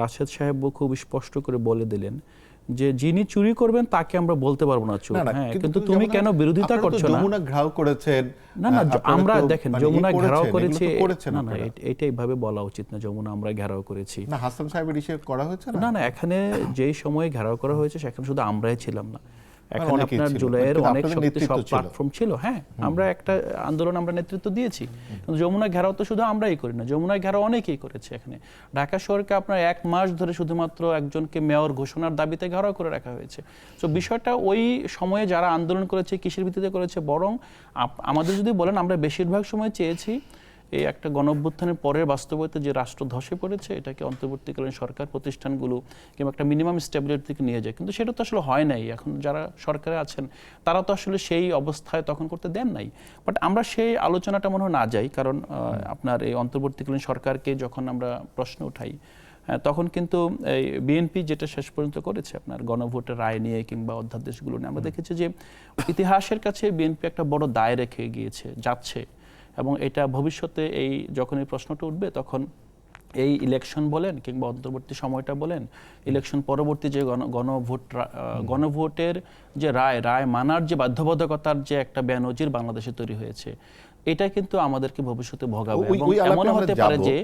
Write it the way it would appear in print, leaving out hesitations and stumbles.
রাশেদ সাহেব খুব স্পষ্ট করে বলে দিলেন যে যিনি চুরি করবেন তাকে আমরা বলতে পারবো না চোর। হ্যাঁ, কিন্তু তুমি কেন বিরোধিতা করছো না? যমুনা ঘেরাও করেছেন, না না, আমরা দেখেন যমুনা ঘেরাও করেছি, না না, এটা এইভাবে বলা উচিত না। যমুনা আমরা ঘেরাও করেছি না, হাসান সাহেবের ইসে করা হয়েছে না। না না, এখানে যেই সময়ে ঘেরাও করা হয়েছে সেখানে শুধু আমরাই ছিলাম না, এখানে আপনার জুলাইয়ের অনেক শক্তি সব প্ল্যাটফর্ম ছিল। হ্যাঁ, আমরা একটা আন্দোলন আমরা নেতৃত্ব দিয়েছি, কিন্তু যমুনা ঘেরাও তো শুধু আমরাই করি না, যমুনা ঘেরাও অনেকেই করেছে। এখানে ঢাকা শহরকে আপনার 1 মাস ধরে শুধুমাত্র একজনকে মেয়র ঘোষণার দাবিতে ঘেরাও করে রাখা হয়েছে। তো বিষয়টা ওই সময়ে যারা আন্দোলন করেছে কিসের ভিত্তিতে করেছে, বরং আমাদের যদি বলেন আমরা বেশিরভাগ সময় চেয়েছি এই একটা গণঅভ্যুত্থানের পরের বাস্তবতা যে রাষ্ট্র ধসে পড়েছে এটাকে অন্তর্বর্তীকালীন সরকার প্রতিষ্ঠানগুলো কিংবা একটা মিনিমাম স্টেবিলিটির দিকে নিয়ে যায়, কিন্তু সেটা তো আসলে হয় নাই। এখন যারা সরকারে আছেন তারা তো আসলে সেই অবস্থায় তখন করতে দেন নাই। বাট আমরা সেই আলোচনাটা মনে হয় না যাই, কারণ আপনার এই অন্তর্বর্তীকালীন সরকারকে যখন আমরা প্রশ্ন উঠাই তখন কিন্তু এই বিএনপি যেটা শেষ পর্যন্ত করেছে আপনার গণভোটের রায় নিয়ে কিংবা অধ্যাদেশগুলো নিয়ে আমরা দেখেছি যে ইতিহাসের কাছে বিএনপি একটা বড় দায় রেখে যাচ্ছে, এবং এটা ভবিষ্যতে এই যখন এই প্রশ্নটা উঠবে তখন এই ইলেকশন বলেন কিংবা অন্তর্বর্তী সময়টা বলেন, ইলেকশন পরবর্তী যে গণভোটের যে রায় মানার যে বাধ্যবাধকতার যে একটা ব্যানজির বাংলাদেশে তৈরি হয়েছে, এটা কিন্তু আমাদেরকে ভবিষ্যতে ভোগাবে। এবং এমন হতে পারে যে